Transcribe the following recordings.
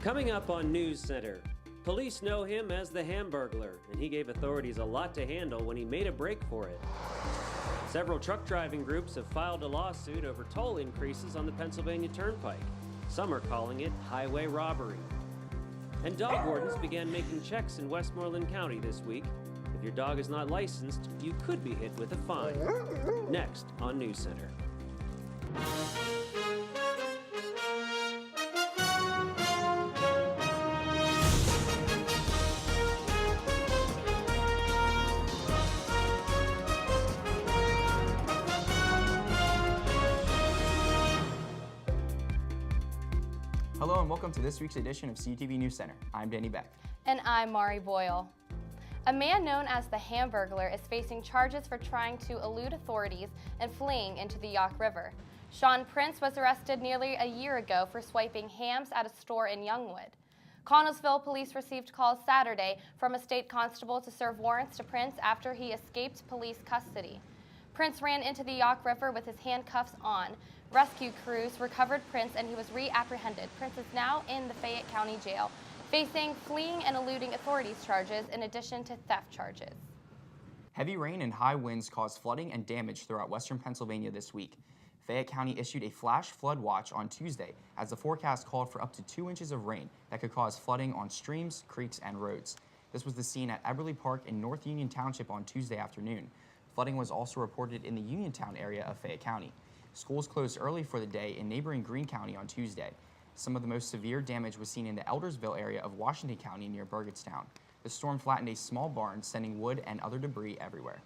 Coming up on News Center, police know him as the Hamburglar, and he gave authorities a lot to handle when he made a break for it. Several truck driving groups have filed a lawsuit over toll increases on the Pennsylvania Turnpike. Some are calling it highway robbery. And dog wardens began making checks in Westmoreland County this week. If your dog is not licensed, you could be hit with a fine. Next on News Center. Hello and welcome to this week's edition of CUTV News Center. I'm Danny Beck. And I'm Mari Boyle. A man known as the Hamburglar is facing charges for trying to elude authorities and fleeing into the Yawk River. Sean Prince was arrested nearly a year ago for swiping hams at a store in Youngwood. Connellsville police received calls Saturday from a state constable to serve warrants to Prince after he escaped police custody. Prince ran into the Yawk River with his handcuffs on. Rescue crews recovered Prince and he was reapprehended. Prince is now in the Fayette County Jail, facing fleeing and eluding authorities charges in addition to theft charges. Heavy rain and high winds caused flooding and damage throughout western Pennsylvania this week. Fayette County issued a flash flood watch on Tuesday as the forecast called for up to 2 inches of rain that could cause flooding on streams, creeks, and roads. This was the scene at Eberly Park in North Union Township on Tuesday afternoon. Flooding was also reported in the Uniontown area of Fayette County. Schools closed early for the day in neighboring Greene County on Tuesday. Some of the most severe damage was seen in the Eldersville area of Washington County near Burgettstown. The storm flattened a small barn, sending wood and other debris everywhere.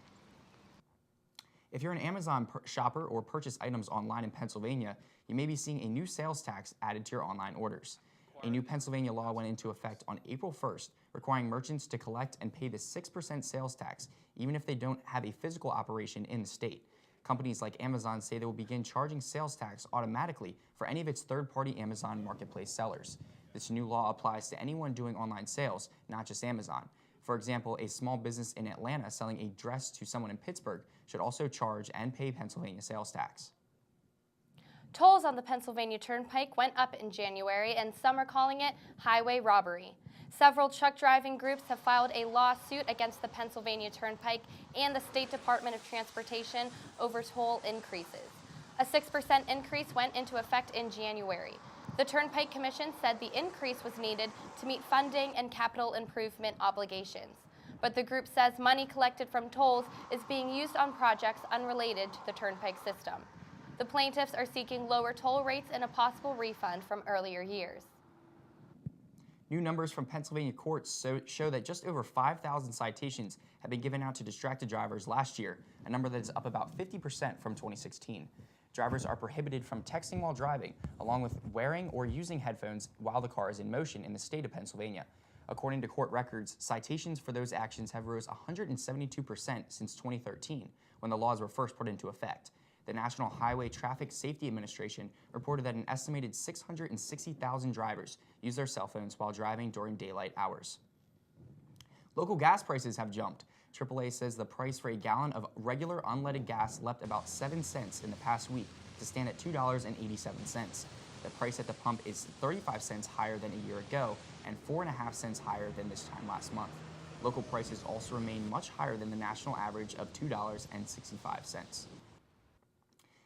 If you're an Amazon shopper or purchase items online in Pennsylvania, you may be seeing a new sales tax added to your online orders. A new Pennsylvania law went into effect on April 1st, requiring merchants to collect and pay the 6% sales tax, even if they don't have a physical operation in the state. Companies like Amazon say they will begin charging sales tax automatically for any of its third-party Amazon marketplace sellers. This new law applies to anyone doing online sales, not just Amazon. For example, a small business in Atlanta selling a dress to someone in Pittsburgh should also charge and pay Pennsylvania sales tax. Tolls on the Pennsylvania Turnpike went up in January, and some are calling it highway robbery. Several truck driving groups have filed a lawsuit against the Pennsylvania Turnpike and the State Department of Transportation over toll increases. A 6% increase went into effect in January. The Turnpike Commission said the increase was needed to meet funding and capital improvement obligations. But the group says money collected from tolls is being used on projects unrelated to the Turnpike system. The plaintiffs are seeking lower toll rates and a possible refund from earlier years. New numbers from Pennsylvania courts show that just over 5,000 citations have been given out to distracted drivers last year, a number that is up about 50% from 2016. Drivers are prohibited from texting while driving, along with wearing or using headphones while the car is in motion in the state of Pennsylvania. According to court records, citations for those actions have rose 172% since 2013, when the laws were first put into effect. The National Highway Traffic Safety Administration reported that an estimated 660,000 drivers use their cell phones while driving during daylight hours. Local gas prices have jumped. AAA says the price for a gallon of regular unleaded gas leapt about 7 cents in the past week to stand at $2.87. The price at the pump is 35 cents higher than a year ago and 4.5 cents higher than this time last month. Local prices also remain much higher than the national average of $2.65.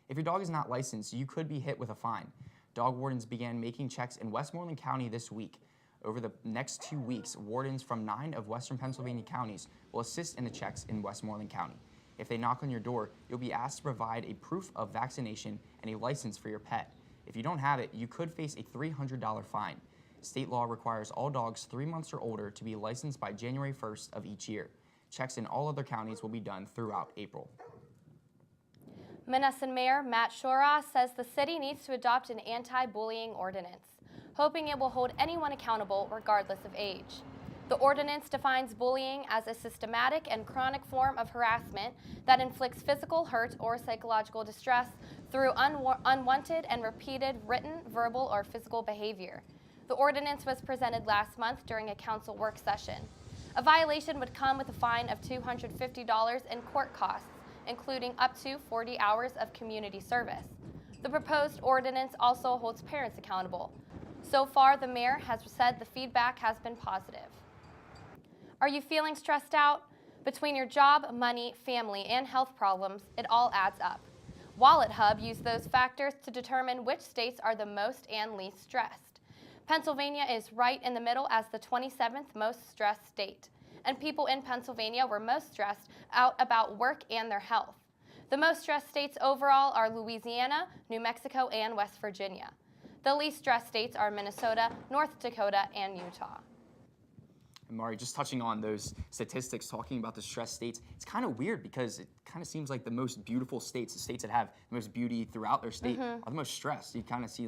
If your dog is not licensed, you could be hit with a fine. Dog wardens began making checks in Westmoreland County this week. Over the next 2 weeks, wardens from 9 of western Pennsylvania counties will assist in the checks in Westmoreland County. If they knock on your door, you'll be asked to provide a proof of vaccination and a license for your pet. If you don't have it, you could face a $300 fine. State law requires all dogs 3 months or older to be licensed by January 1st of each year. Checks in all other counties will be done throughout April. Menneson Mayor Matt Shora says the city needs to adopt an anti-bullying ordinance, hoping it will hold anyone accountable regardless of age. The ordinance defines bullying as a systematic and chronic form of harassment that inflicts physical hurt or psychological distress through unwanted and repeated written, verbal, or physical behavior. The ordinance was presented last month during a council work session. A violation would come with a fine of $250 in court costs, including up to 40 hours of community service. The proposed ordinance also holds parents accountable. So far, the mayor has said the feedback has been positive. Are you feeling stressed out? Between your job, money, family, and health problems, it all adds up. Wallet Hub used those factors to determine which states are the most and least stressed. Pennsylvania is right in the middle as the 27th most stressed state, and people in Pennsylvania were most stressed out about work and their health. The most stressed states overall are Louisiana, New Mexico, and West Virginia. The least stressed states are Minnesota, North Dakota, and Utah. And Mari, just touching on those statistics, talking about the stress states, it's kind of weird because it kind of seems like the most beautiful states, the states that have the most beauty throughout their state, are the most stressed. You kind of see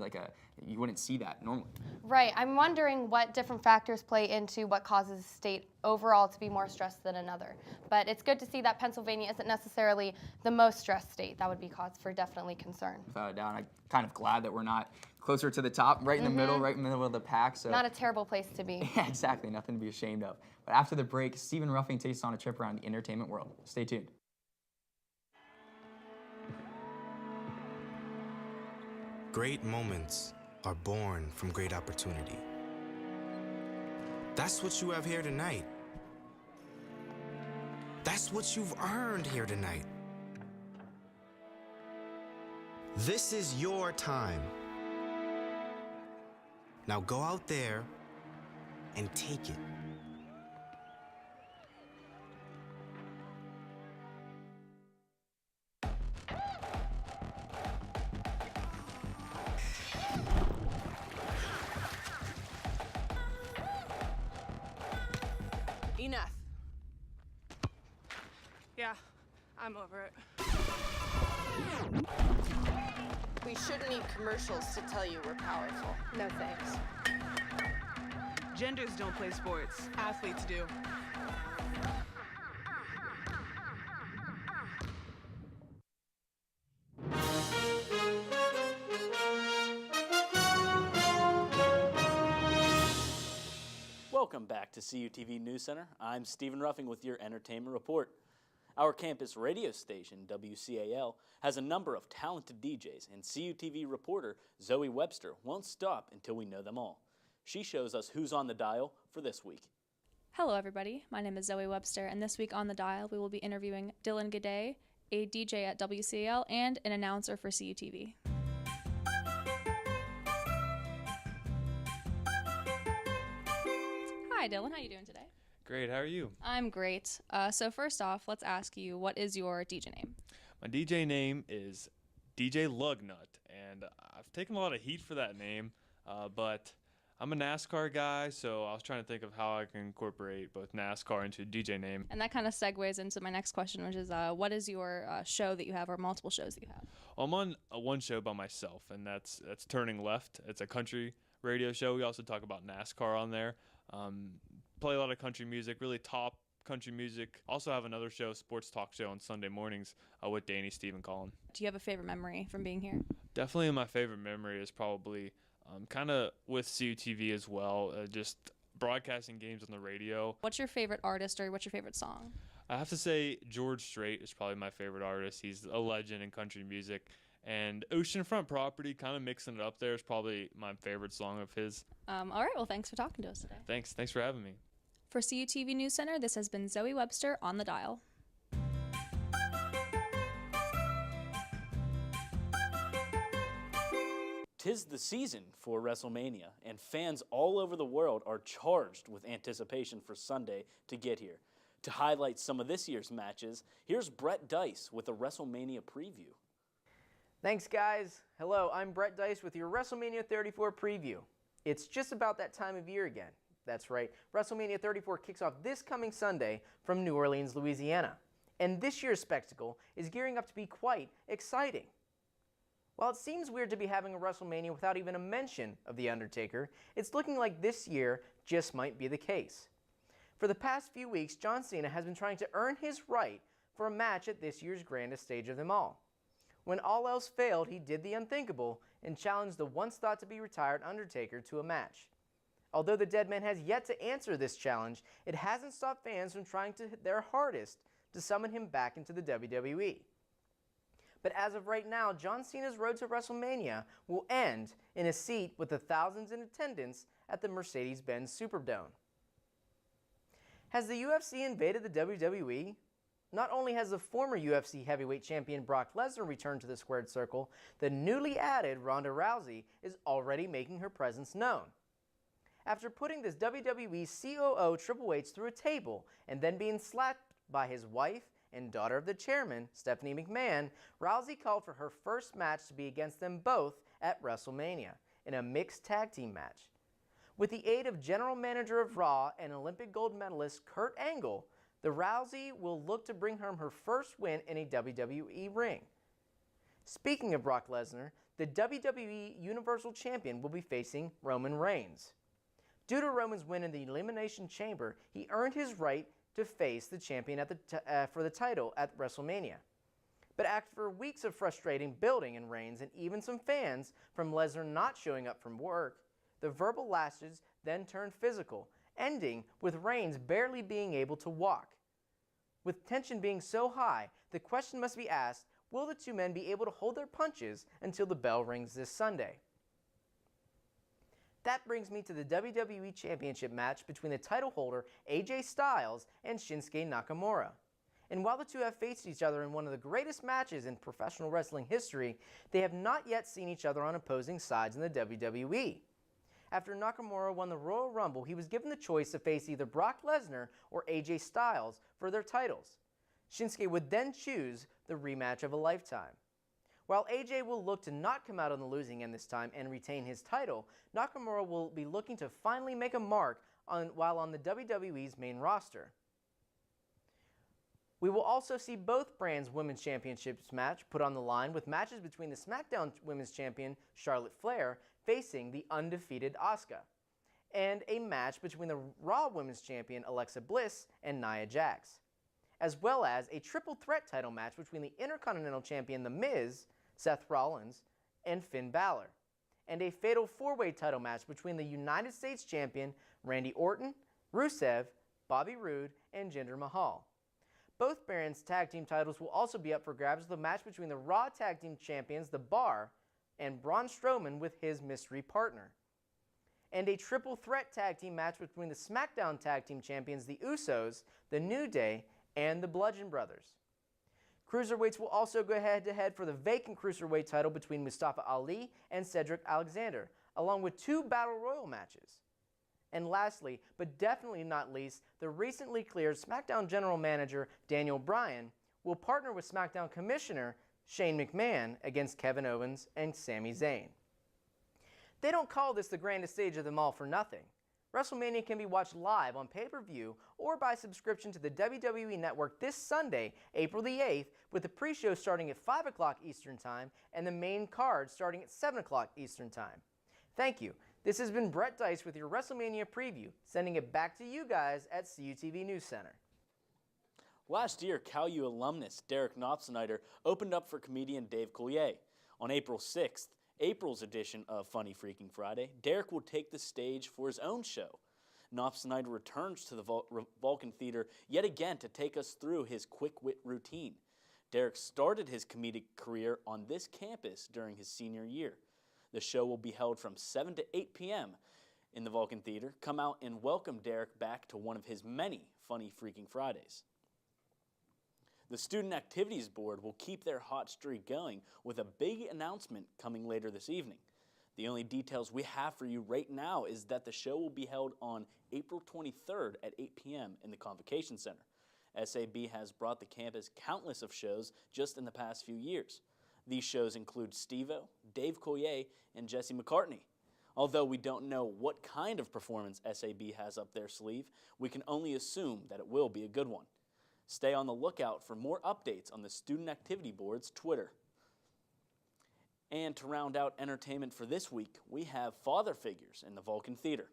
you wouldn't see that normally. Right. I'm wondering what different factors play into what causes a state overall to be more stressed than another. But it's good to see that Pennsylvania isn't necessarily the most stressed state. That would be cause for definitely concern. Without a doubt, I'm kind of glad that we're not closer to the top, right in the middle, right in the middle of the pack. So not a terrible place to be. Yeah, exactly. Nothing to be ashamed of. But after the break, Stephen Ruffing takes us on a trip around the entertainment world. Stay tuned. Great moments are born from great opportunity. That's what you have here tonight. That's what you've earned here tonight. This is your time. Now go out there and take it. Enough. Yeah, I'm over it. We shouldn't need commercials to tell you we're powerful. No thanks. Genders don't play sports. Athletes do. Welcome back to CUTV News Center. I'm Stephen Ruffing with your entertainment report. Our campus radio station, WCAL, has a number of talented DJs, and CUTV reporter Zoe Webster won't stop until we know them all. She shows us who's on the dial for this week. Hello everybody, my name is Zoe Webster, and this week on the dial we will be interviewing Dylan G'day, a DJ at WCAL and an announcer for CUTV. Hi Dylan, how are you doing today? Great, how are you? I'm great. So first off, let's ask you, what is your DJ name? My DJ name is DJ Lugnut, and I've taken a lot of heat for that name, but I'm a NASCAR guy, so I was trying to think of how I can incorporate both NASCAR into a DJ name. And that kind of segues into my next question, which is what is your show that you have, or multiple shows that you have? Well, I'm on one show by myself, and that's Turning Left. It's a country radio show. We also talk about NASCAR on there. Play a lot of country music, really top country music. Also have another show, sports talk show on Sunday mornings with Danny, Steve, and Colin. Do you have a favorite memory from being here? Definitely my favorite memory is probably kind of with CUTV as well, just broadcasting games on the radio. What's your favorite artist, or what's your favorite song? I have to say George Strait is probably my favorite artist. He's a legend in country music. And Oceanfront Property, kind of mixing it up there, is probably my favorite song of his. All right, well, thanks for talking to us today. Thanks for having me. For CUTV News Center, this has been Zoe Webster on the dial. 'Tis the season for WrestleMania, and fans all over the world are charged with anticipation for Sunday to get here. To highlight some of this year's matches, here's Brett Dice with a WrestleMania preview. Thanks, guys. Hello, I'm Brett Dice with your WrestleMania 34 preview. It's just about that time of year again. That's right, WrestleMania 34 kicks off this coming Sunday from New Orleans, Louisiana. And this year's spectacle is gearing up to be quite exciting. While it seems weird to be having a WrestleMania without even a mention of The Undertaker, it's looking like this year just might be the case. For the past few weeks, John Cena has been trying to earn his right for a match at this year's grandest stage of them all. When all else failed, he did the unthinkable and challenged the once thought to be retired Undertaker to a match. Although the dead man has yet to answer this challenge, it hasn't stopped fans from trying their hardest to summon him back into the WWE. But as of right now, John Cena's road to WrestleMania will end in a seat with the thousands in attendance at the Mercedes-Benz Superdome. Has the UFC invaded the WWE? Not only has the former UFC heavyweight champion Brock Lesnar returned to the squared circle, the newly added Ronda Rousey is already making her presence known. After putting this WWE COO Triple H through a table and then being slapped by his wife and daughter of the chairman, Stephanie McMahon, Rousey called for her first match to be against them both at WrestleMania in a mixed tag team match. With the aid of General Manager of Raw and Olympic gold medalist Kurt Angle, the Rousey will look to bring home her first win in a WWE ring. Speaking of Brock Lesnar, the WWE Universal Champion will be facing Roman Reigns. Due to Roman's win in the Elimination Chamber, he earned his right to face the champion for the title at WrestleMania. But after weeks of frustrating building in Reigns and even some fans from Lesnar not showing up from work, the verbal lashes then turned physical, ending with Reigns barely being able to walk. With tension being so high, the question must be asked, will the two men be able to hold their punches until the bell rings this Sunday? That brings me to the WWE Championship match between the title holder AJ Styles and Shinsuke Nakamura. And while the two have faced each other in one of the greatest matches in professional wrestling history, they have not yet seen each other on opposing sides in the WWE. After Nakamura won the Royal Rumble, he was given the choice to face either Brock Lesnar or AJ Styles for their titles. Shinsuke would then choose the rematch of a lifetime. While AJ will look to not come out on the losing end this time and retain his title, Nakamura will be looking to finally make a mark while on the WWE's main roster. We will also see both brands' women's championships match put on the line, with matches between the SmackDown Women's Champion Charlotte Flair facing the undefeated Asuka, and a match between the Raw Women's Champion Alexa Bliss and Nia Jax, as well as a triple threat title match between the Intercontinental Champion The Miz, Seth Rollins, and Finn Balor, and a fatal four-way title match between the United States Champion Randy Orton, Rusev, Bobby Roode, and Jinder Mahal. Both brands' tag team titles will also be up for grabs with a match between the Raw Tag Team Champions The Bar and Braun Strowman with his mystery partner, and a triple threat tag team match between the SmackDown Tag Team Champions The Usos, The New Day, and the Bludgeon Brothers. Cruiserweights will also go head-to-head for the vacant Cruiserweight title between Mustafa Ali and Cedric Alexander, along with two Battle Royal matches. And lastly, but definitely not least, the recently cleared SmackDown General Manager Daniel Bryan will partner with SmackDown Commissioner Shane McMahon against Kevin Owens and Sami Zayn. They don't call this the grandest stage of them all for nothing. WrestleMania can be watched live on pay-per-view or by subscription to the WWE Network this Sunday, April the 8th, with the pre-show starting at 5 o'clock Eastern Time and the main card starting at 7 o'clock Eastern Time. Thank you. This has been Brett Dice with your WrestleMania preview, sending it back to you guys at CUTV News Center. Last year, CalU alumnus Derek Knopfsnyder opened up for comedian Dave Coulier. On April 6th, April's edition of Funny Freaking Friday, Derek will take the stage for his own show. Knopfsnyder returns to the Vulcan Theater yet again to take us through his quick-wit routine. Derek started his comedic career on this campus during his senior year. The show will be held from 7 to 8 p.m. in the Vulcan Theater. Come out and welcome Derek back to one of his many Funny Freaking Fridays. The Student Activities Board will keep their hot streak going with a big announcement coming later this evening. The only details we have for you right now is that the show will be held on April 23rd at 8 p.m. in the Convocation Center. SAB has brought the campus countless of shows just in the past few years. These shows include Steve-O, Dave Coulier, and Jesse McCartney. Although we don't know what kind of performance SAB has up their sleeve, we can only assume that it will be a good one. Stay on the lookout for more updates on the Student Activity Board's Twitter. And to round out entertainment for this week, we have father figures in the Vulcan Theater.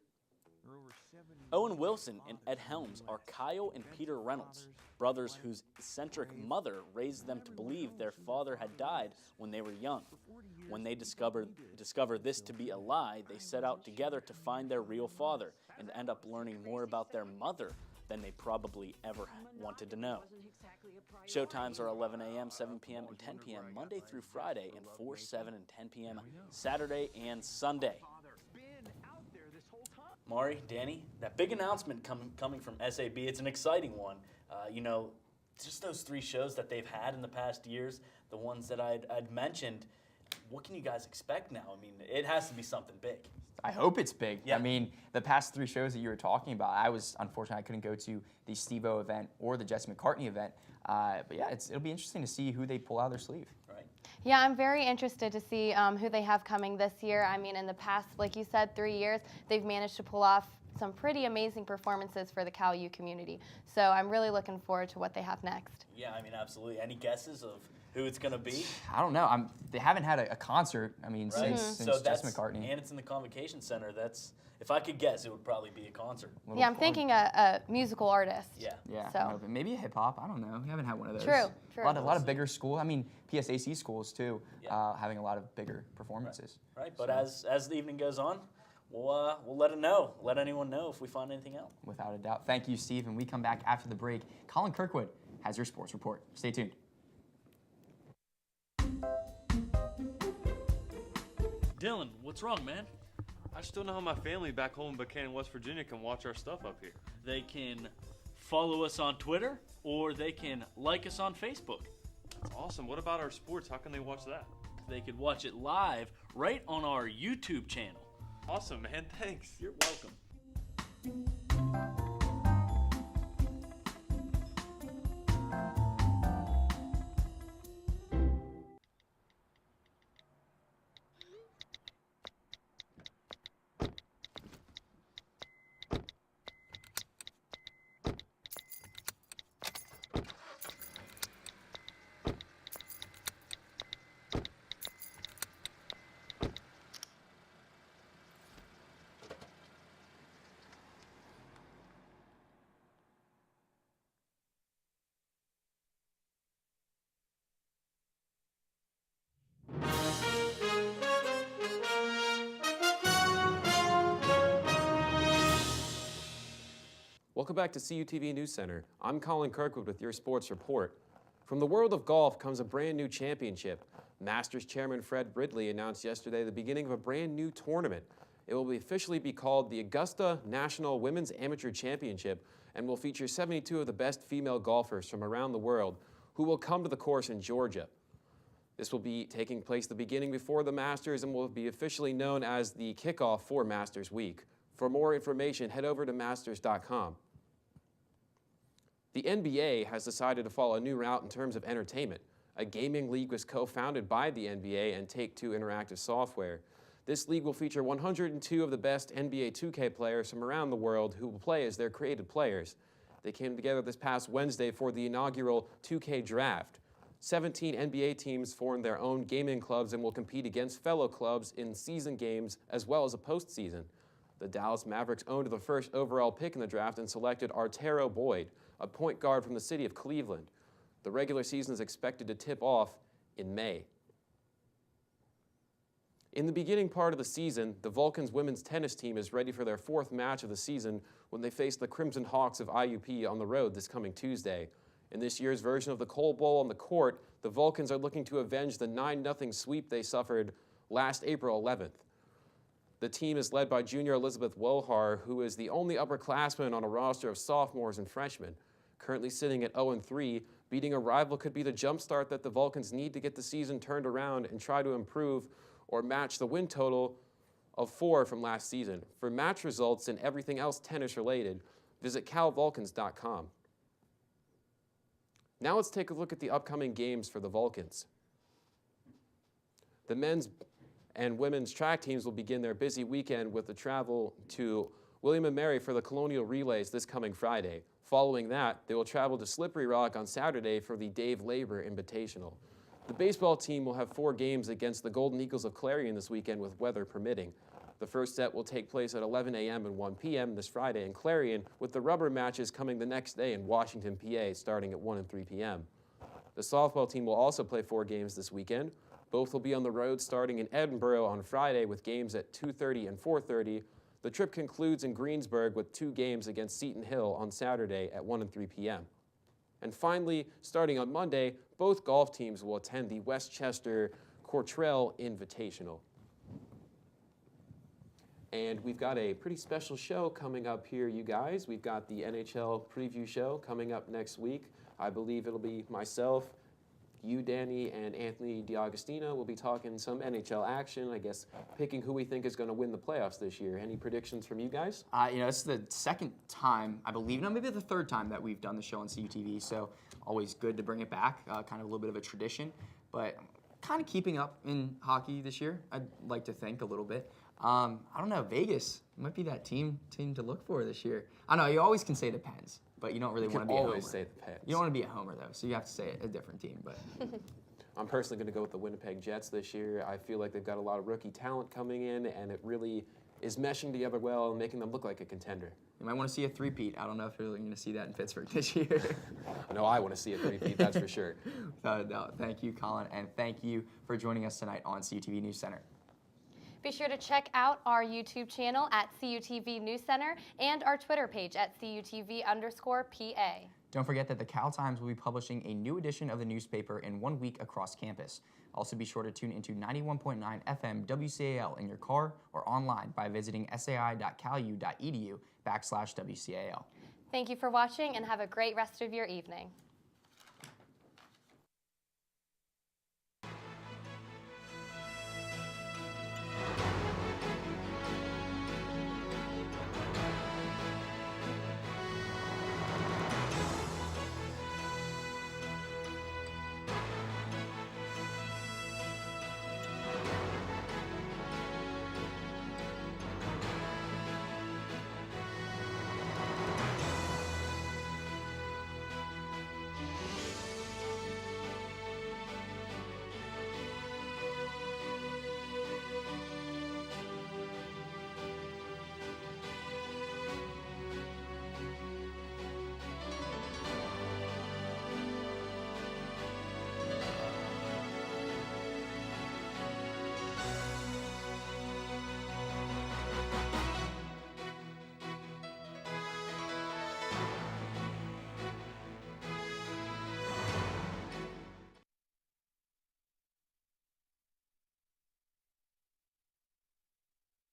Owen Wilson and Ed Helms are Kyle and Peter Reynolds, brothers whose eccentric mother raised them to believe their father had died when they were young. When they discover this to be a lie, they set out together to find their real father and end up learning more about their mother than they probably ever wanted to know. Showtimes are 11 a.m., 7 p.m., and 10 p.m. Monday through Friday, and 4, 7, and 10 p.m. Saturday and Sunday. Mari, Danny, that big announcement coming from SAB, it's an exciting one. Just those 3 shows that they've had in the past years, the ones that I'd mentioned, what can you guys expect now? I mean, it has to be something big. I hope it's big. Yeah. I mean, the past 3 shows that you were talking about, unfortunately, I couldn't go to the Steve-O event or the Jesse McCartney event. But yeah, it'll be interesting to see who they pull out of their sleeve. Right. Yeah, I'm very interested to see who they have coming this year. I mean, in the past, like you said, 3 years, they've managed to pull off some pretty amazing performances for the Cal U community. So I'm really looking forward to what they have next. Yeah, I mean, absolutely. Any guesses of who it's going to be? I don't know. They haven't had a concert, Right. since So Jesse McCartney. And it's in the Convocation Center. If I could guess, it would probably be a concert. Yeah, I'm thinking a musical artist. Yeah. Yeah, So. maybe a hip-hop. I don't know. We haven't had one of those. True. A lot of bigger schools. I mean, PSAC schools, too, having a lot of bigger performances. Right, but as the evening goes on, we'll let anyone know if we find anything out. Without a doubt. Thank you, Steve. And we come back after the break. Colin Kirkwood has your sports report. Stay tuned. Dylan, what's wrong, man? I just don't know how my family back home in Buchanan, West Virginia can watch our stuff up here. They can follow us on Twitter, or they can like us on Facebook. That's awesome. What about our sports? How can they watch that? They could watch it live right on our YouTube channel. Awesome, man. Thanks. You're welcome. Welcome back to CUTV News Center. I'm Colin Kirkwood with your sports report. From the world of golf comes a brand new championship. Masters chairman Fred Ridley announced yesterday the beginning of a brand new tournament. It will officially be called the Augusta National Women's Amateur Championship and will feature 72 of the best female golfers from around the world who will come to the course in Georgia. This will be taking place the beginning before the Masters and will be officially known as the kickoff for Masters Week. For more information, head over to masters.com. The NBA has decided to follow a new route in terms of entertainment. A gaming league was co-founded by the NBA and Take-Two Interactive Software. This league will feature 102 of the best NBA 2K players from around the world who will play as their created players. They came together this past Wednesday for the inaugural 2K Draft. 17 NBA teams formed their own gaming clubs and will compete against fellow clubs in season games as well as a postseason. The Dallas Mavericks owned the first overall pick in the draft and selected Arturo Boyd, a point guard from the city of Cleveland. The regular season is expected to tip off in May. In the beginning part of the season, the Vulcans women's tennis team is ready for their 4th match of the season when they face the Crimson Hawks of IUP on the road this coming Tuesday. In this year's version of the Coal Bowl on the court, the Vulcans are looking to avenge the 9-0 sweep they suffered last April 11th. The team is led by junior Elizabeth Wohar, who is the only upperclassman on a roster of sophomores and freshmen. Currently sitting at 0-3, beating a rival could be the jumpstart that the Vulcans need to get the season turned around and try to improve or match the win total of 4 from last season. For match results and everything else tennis related, visit calvulcans.com. Now let's take a look at the upcoming games for the Vulcans. The men's and women's track teams will begin their busy weekend with the travel to William & Mary for the Colonial Relays this coming Friday. Following that, they will travel to Slippery Rock on Saturday for the Dave Labor Invitational. The baseball team will have 4 games against the Golden Eagles of Clarion this weekend with weather permitting. The first set will take place at 11 a.m. and 1 p.m. this Friday in Clarion, with the rubber matches coming the next day in Washington, PA, starting at 1 and 3 p.m. The softball team will also play 4 games this weekend. Both will be on the road starting in Edinburgh on Friday with games at 2:30 and 4:30. The trip concludes in Greensburg with 2 games against Seton Hill on Saturday at 1 and 3 p.m. And finally, starting on Monday, both golf teams will attend the Westchester Cortrell Invitational. And we've got a pretty special show coming up here, you guys. We've got the NHL preview show coming up next week. I believe it'll be myself, you, Danny, and Anthony DiAgostino will be talking some NHL action, I guess, picking who we think is going to win the playoffs this year. Any predictions from you guys? It's the second time, I believe, no, maybe the third time that we've done the show on CUTV, so always good to bring it back, kind of a little bit of a tradition, but kind of keeping up in hockey this year, I'd like to think a little bit. I don't know, Vegas might be that team to look for this year. I know, you always can say Depends, but you don't really want to be a homer. Always say the Pens. You don't want to be a homer, though, so you have to say a different team. But I'm personally going to go with the Winnipeg Jets this year. I feel like they've got a lot of rookie talent coming in, and it really is meshing together well and making them look like a contender. You might want to see a three-peat. I don't know if you're going to see that in Pittsburgh this year. No, I want to see a three-peat, that's for sure. No, thank you, Colin, and thank you for joining us tonight on CUTV News Center. Be sure to check out our YouTube channel at CUTV News Center and our Twitter page at CUTV_PA. Don't forget that the Cal Times will be publishing a new edition of the newspaper in 1 week across campus. Also be sure to tune into 91.9 FM WCAL in your car or online by visiting sai.calu.edu/WCAL. Thank you for watching and have a great rest of your evening.